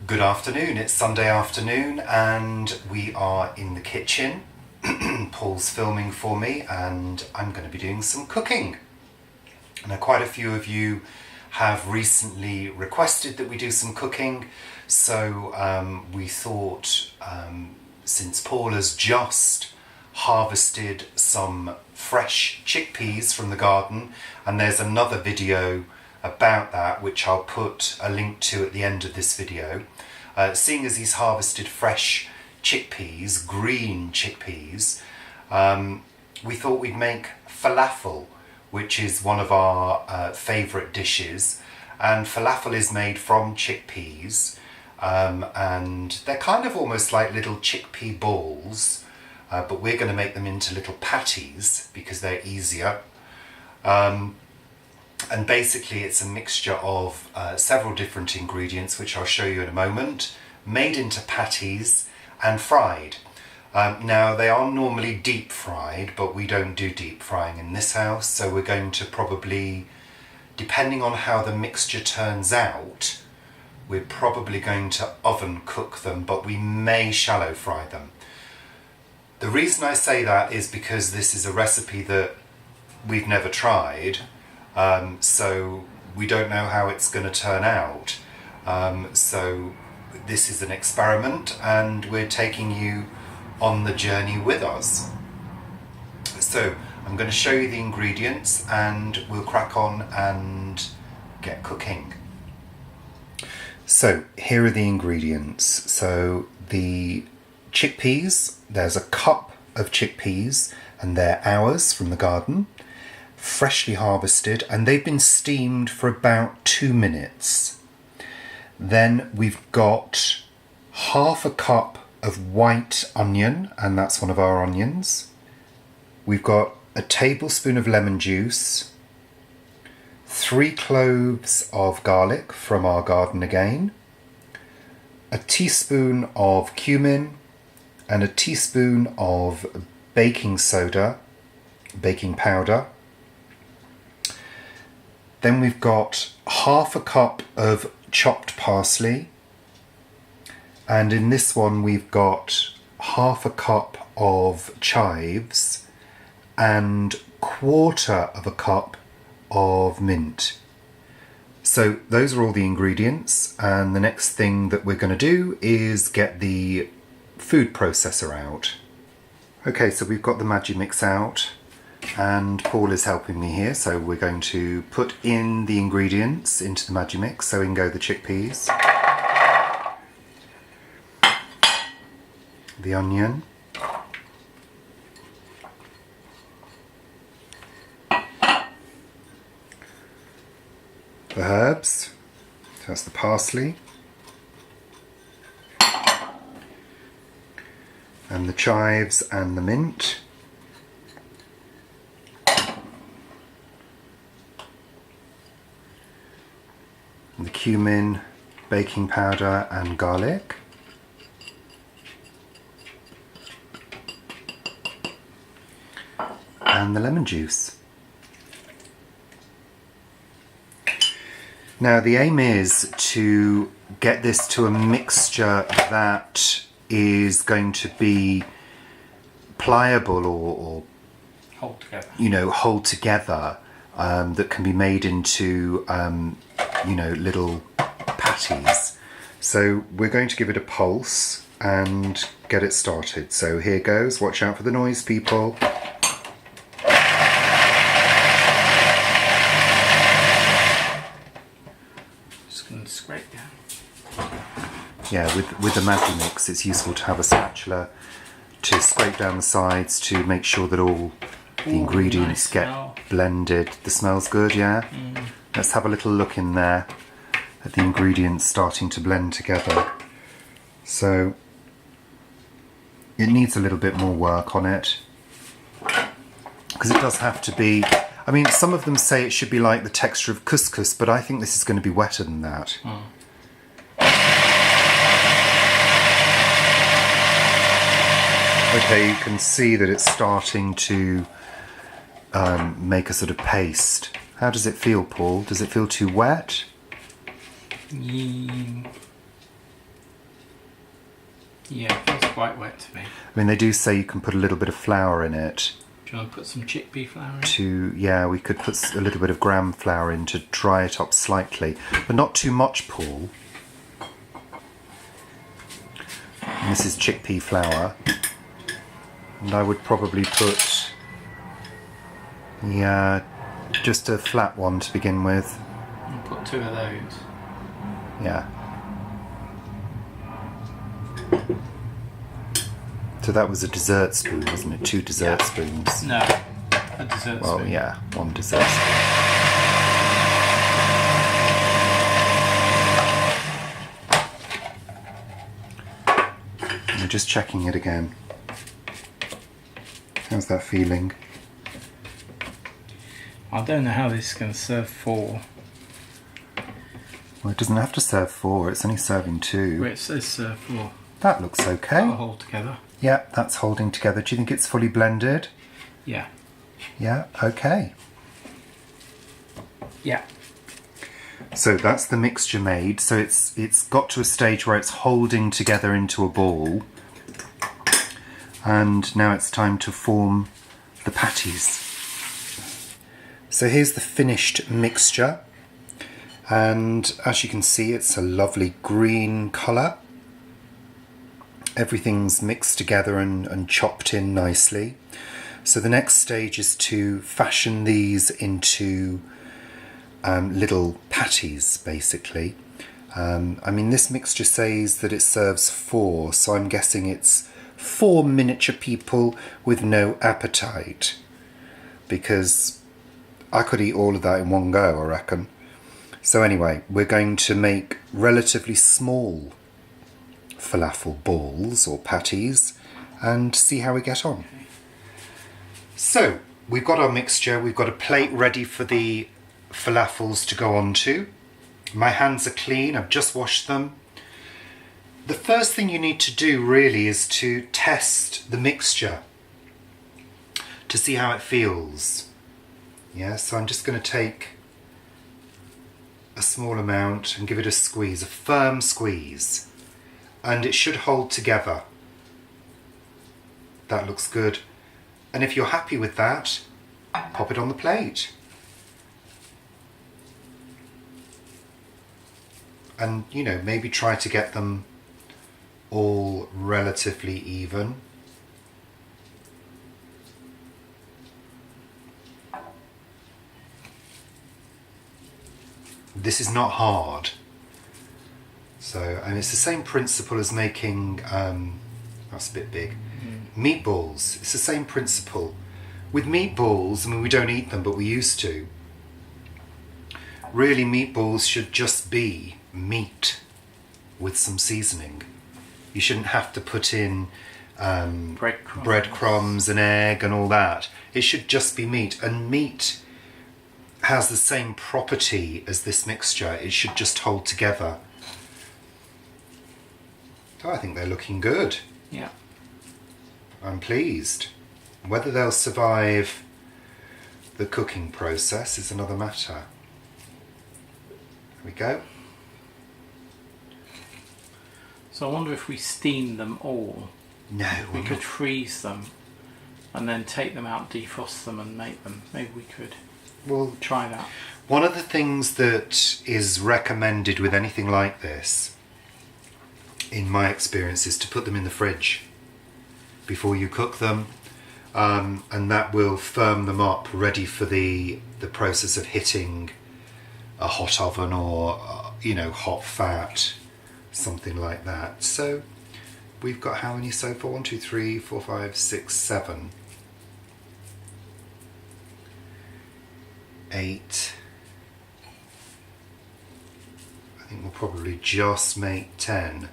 Good afternoon, it's Sunday afternoon and we are in the kitchen. Paul's filming for me and I'm going to be doing some cooking. Now quite a few of you have recently requested that we do some cooking, so we thought since Paul has just harvested some fresh chickpeas from the garden, and there's another video about that which I'll put a link to at the end of this video. Seeing as he's harvested fresh chickpeas, green chickpeas, we thought we'd make falafel, which is one of our favourite dishes. And falafel is made from chickpeas, and they're kind of almost like little chickpea balls, but we're going to make them into little patties because they're easier. And basically it's a mixture of several different ingredients, which I'll show you in a moment, made into patties and fried. Now they are normally deep fried, but we don't do deep frying in this house, so we're going to probably, depending on how the mixture turns out, we're probably going to oven cook them, but we may shallow fry them. The reason I say that is because this is a recipe that we've never tried. So we don't know how it's going to turn out. So this is an experiment and we're taking you on the journey with us. So I'm going to show you the ingredients and we'll crack on and get cooking. So here are the ingredients. So the chickpeas, there's a cup of chickpeas and they're ours from the garden. Freshly harvested, and they've been steamed for about 2 minutes. Then we've got half a cup of white onion, and that's one of our onions. We've got a tablespoon of lemon juice, 3 cloves of garlic from our garden again, a teaspoon of cumin, and a teaspoon of baking soda, baking powder. Then we've got half a cup of chopped parsley, and in this one we've got half a cup of chives and 1/4 of a cup of mint. So those are all the ingredients, and the next thing that we're going to do is get the food processor out. Okay, so we've got the Magimix out. And Paul is helping me here, so we're going to put in the ingredients into the Magimix. So in go the chickpeas, the onion, the herbs, so that's the parsley, and the chives and the mint. The cumin, baking powder and garlic. And the lemon juice. Now the aim is to get this to a mixture that is going to be pliable or hold together. Hold together, that can be made into little patties. So we're going to give it a pulse and get it started. So here goes. Watch out for the noise, people. Just going to scrape down. Yeah, with the Magimix, it's useful to have a spatula to scrape down the sides to make sure that all the ingredients get blended. The smell's good, yeah? Mm. Let's have a little look in there at the ingredients starting to blend together. So it needs a little bit more work on it, because it does have to be, I mean, some of them say it should be like the texture of couscous, but I think this is going to be wetter than that. Mm. Okay, you can see that it's starting to make a sort of paste. How does it feel, Paul? Does it feel too wet? Yeah, it feels quite wet to me. I mean, they do say you can put a little bit of flour in it. Do you want to put some chickpea flour in? Yeah, we could put a little bit of gram flour in to dry it up slightly, but not too much, Paul. And this is chickpea flour, and I would probably put, yeah, just a flat one to begin with. I'll put 2 of those. Yeah. So that was a dessert spoon, wasn't it? 2 dessert spoons. No, a dessert Well, spoon. yeah, 1 dessert spoon. I'm just checking it again. How's that feeling? I don't know how this is going to serve 4. Well, it doesn't have to serve 4, it's only serving 2. Where it says serve 4. That looks okay. That'll hold together. Yeah, that's holding together. Do you think it's fully blended? Yeah. Yeah, okay. Yeah. So that's the mixture made. So it's got to a stage where it's holding together into a ball. And now it's time to form the patties. So here's the finished mixture. And as you can see, it's a lovely green colour. Everything's mixed together and chopped in nicely. So the next stage is to fashion these into little patties, basically. I mean, this mixture says that it serves 4, so I'm guessing it's 4 miniature people with no appetite, because I could eat all of that in one go, I reckon. So anyway, we're going to make relatively small falafel balls or patties and see how we get on. So we've got our mixture, we've got a plate ready for the falafels to go onto. My hands are clean, I've just washed them. The first thing you need to do really is to test the mixture to see how it feels. Yeah, so I'm just going to take a small amount and give it a squeeze, a firm squeeze. And it should hold together. That looks good. And if you're happy with that, pop it on the plate. And, you know, maybe try to get them all relatively even. This is not hard. So, and it's the same principle as making, that's a bit big, meatballs. It's the same principle. With meatballs, I mean, we don't eat them, but we used to. Really, meatballs should just be meat with some seasoning. You shouldn't have to put in breadcrumbs and egg and all that. It should just be meat. And meat has the same property as this mixture. It should just hold together. Oh, I think they're looking good. Yeah. I'm pleased. Whether they'll survive the cooking process is another matter. There we go. So I wonder if we steam them all. No, We could freeze them and then take them out, defrost them and make them. Maybe we could well, try that. one of the things that is recommended with anything like this, in my experience, is to put them in the fridge before you cook them, and that will firm them up ready for the process of hitting a hot oven or hot fat, something like that. So we've got how many so far? 1, 2, 3, 4, 5, 6, 7, 8. I think we'll probably just make 10.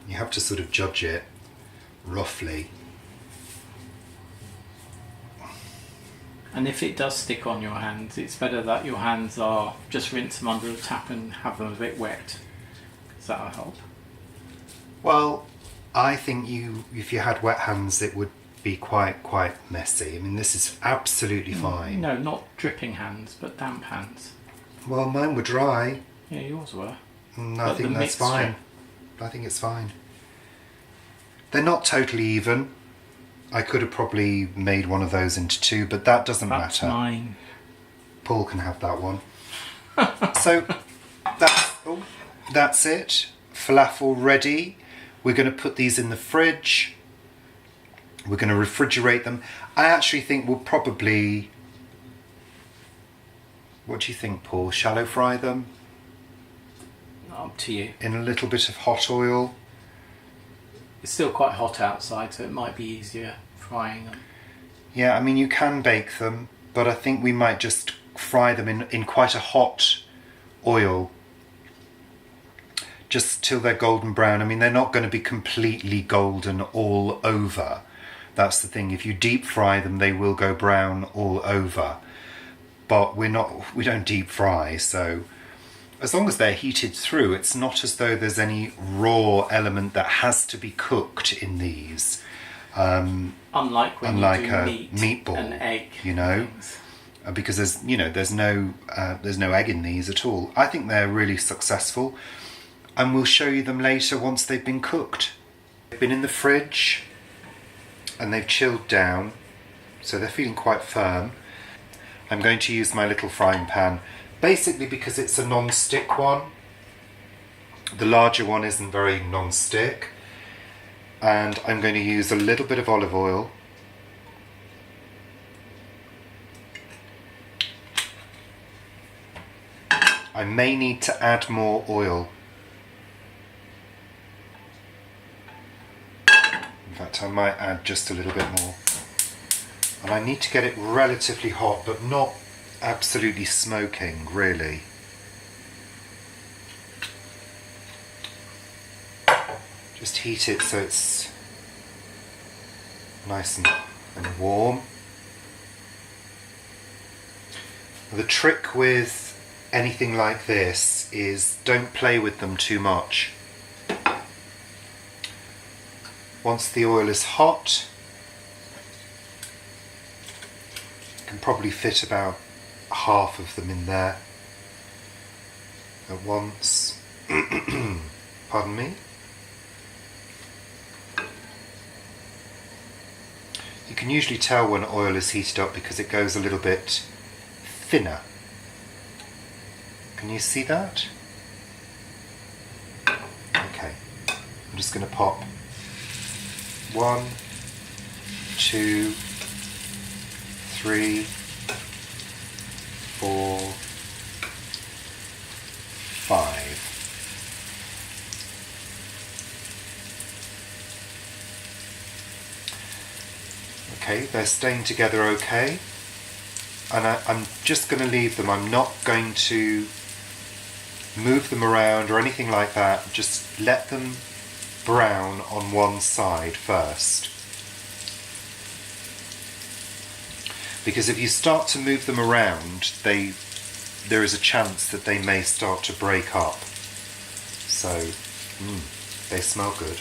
You have to sort of judge it roughly. And if it does stick on your hands, it's better that your hands are just rinse them under the tap and have them a bit wet, because that'll help. Well, I think if you had wet hands, it would be quite messy. I mean, this is absolutely fine. No, not dripping hands, but damp hands. Well, mine were dry. Yeah, yours were. I think that's fine. I think it's fine. They're not totally even. I could have probably made one of those into two, but that doesn't matter. Mine. Paul can have that one. So that's it. Falafel ready. We're going to put these in the fridge. We're going to refrigerate them. I actually think we'll probably... What do you think, Paul? Shallow fry them? Up to you. In a little bit of hot oil? It's still quite hot outside, so it might be easier frying them. Yeah, I mean, you can bake them, but I think we might just fry them in quite a hot oil. Just till they're golden brown. I mean, they're not going to be completely golden all over. That's the thing. If you deep fry them, they will go brown all over. But we don't deep fry, so as long as they're heated through, it's not as though there's any raw element that has to be cooked in these. Unlike when you do meat, meatball, and egg, you know, because there's no egg in these at all. I think they're really successful, and we'll show you them later once they've been cooked. They've been in the fridge, and they've chilled down, so they're feeling quite firm. I'm going to use my little frying pan, basically because it's a non-stick one. The larger one isn't very non-stick. And I'm going to use a little bit of olive oil. I may need to add more oil. In fact, I might add just a little bit more. And I need to get it relatively hot, but not absolutely smoking, really. Just heat it so it's nice and warm. The trick with anything like this is don't play with them too much. Once the oil is hot, you can probably fit about half of them in there at once. Pardon me. You can usually tell when oil is heated up because it goes a little bit thinner. Can you see that? Okay, I'm just going to pop 1, 2, 3, 4, 5. Okay, they're staying together okay, and I'm just going to leave them. I'm not going to move them around or anything like that. Just let them brown on one side first, because if you start to move them around, there is a chance that they may start to break up. So they smell good.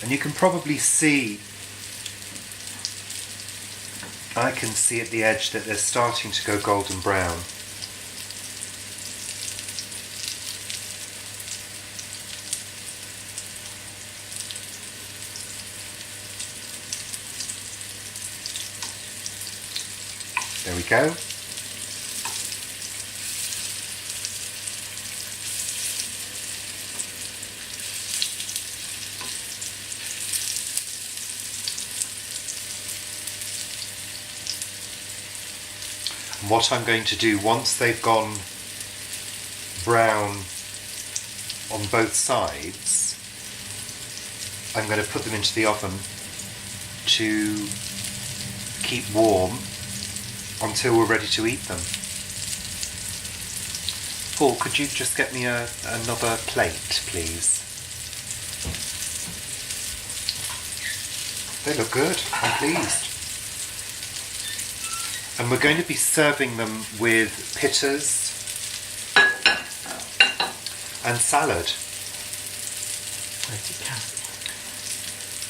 And you can probably see, I can see at the edge that they're starting to go golden brown. There we go. What I'm going to do once they've gone brown on both sides, I'm going to put them into the oven to keep warm until we're ready to eat them. Paul, could you just get me another plate, please? They look good. I'm pleased. And we're going to be serving them with pittas and salad. Grated carrot.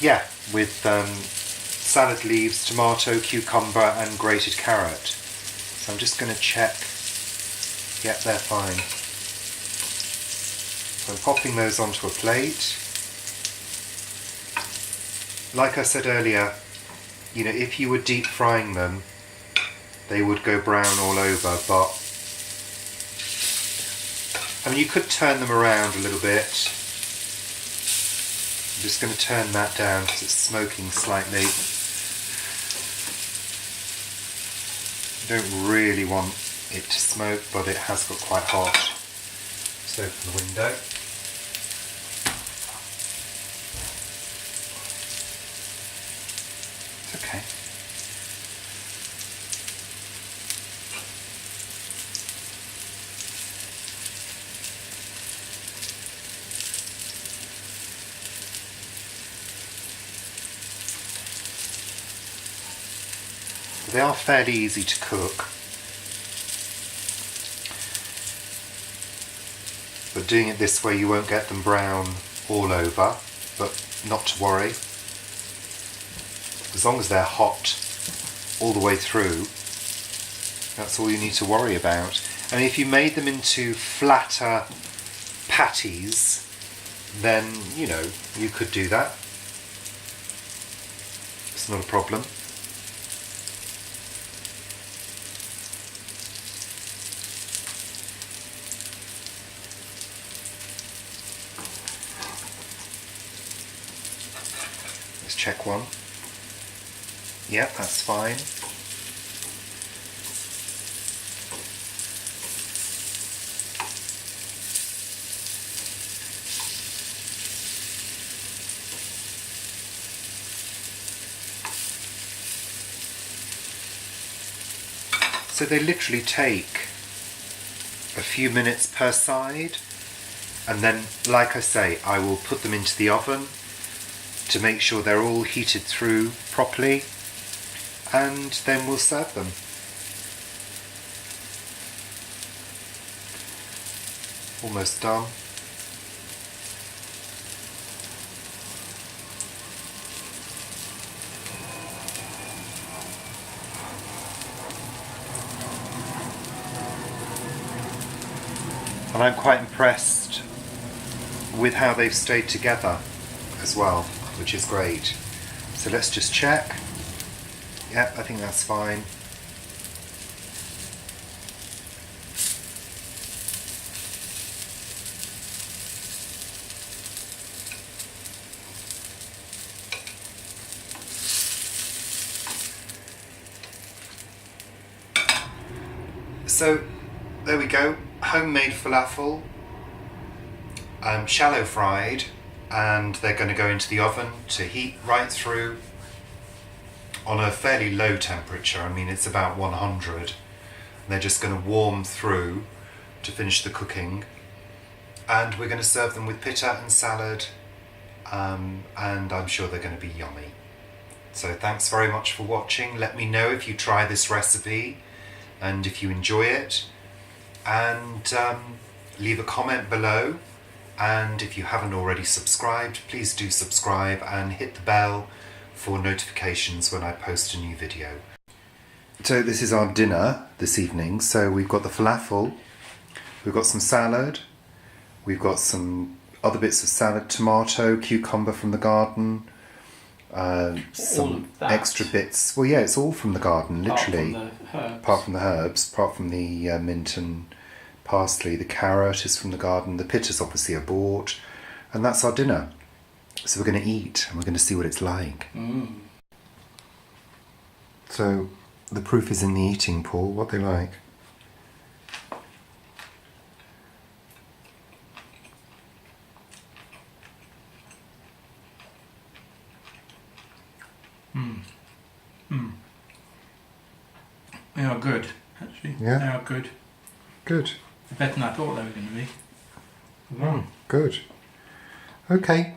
Yeah, with salad leaves, tomato, cucumber and grated carrot. So I'm just going to check. Yep, they're fine. So I'm popping those onto a plate. Like I said earlier, you know, if you were deep frying them, they would go brown all over, but I mean, you could turn them around a little bit. I'm just going to turn that down because it's smoking slightly. I don't really want it to smoke, but it has got quite hot. Let's open the window. It's okay. They are fairly easy to cook, but doing it this way you won't get them brown all over, but not to worry. As long as they're hot all the way through, that's all you need to worry about. And if you made them into flatter patties, then, you know, you could do that. It's not a problem. Check one. Yep, that's fine. So they literally take a few minutes per side, and then, like I say, I will put them into the oven to make sure they're all heated through properly, and then we'll serve them. Almost done. And I'm quite impressed with how they've stayed together as well, which is great. So let's just check. Yep, I think that's fine. So there we go, homemade falafel, shallow fried, and they're going to go into the oven to heat right through on a fairly low temperature. I mean, it's about 100. And they're just going to warm through to finish the cooking, and we're going to serve them with pita and salad, and I'm sure they're going to be yummy. So thanks very much for watching. Let me know if you try this recipe and if you enjoy it, and leave a comment below. And if you haven't already subscribed, please do subscribe and hit the bell for notifications when I post a new video. So this is our dinner this evening. So we've got the falafel, we've got some salad, we've got some other bits of salad, tomato, cucumber from the garden, some extra bits. Well, yeah, it's all from the garden, literally. Apart from the herbs, apart from the mint and parsley. The carrot is from the garden. The pitas obviously are bought, and that's our dinner. So we're going to eat, and we're going to see what it's like. So the proof is in the eating, Paul. What they like? They are good, actually. Yeah? They are good. Good. Better than I thought they were going to be. Good. Okay.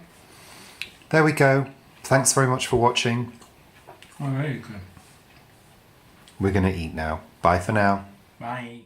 There we go. Thanks very much for watching. Oh, very good. We're going to eat now. Bye for now. Bye.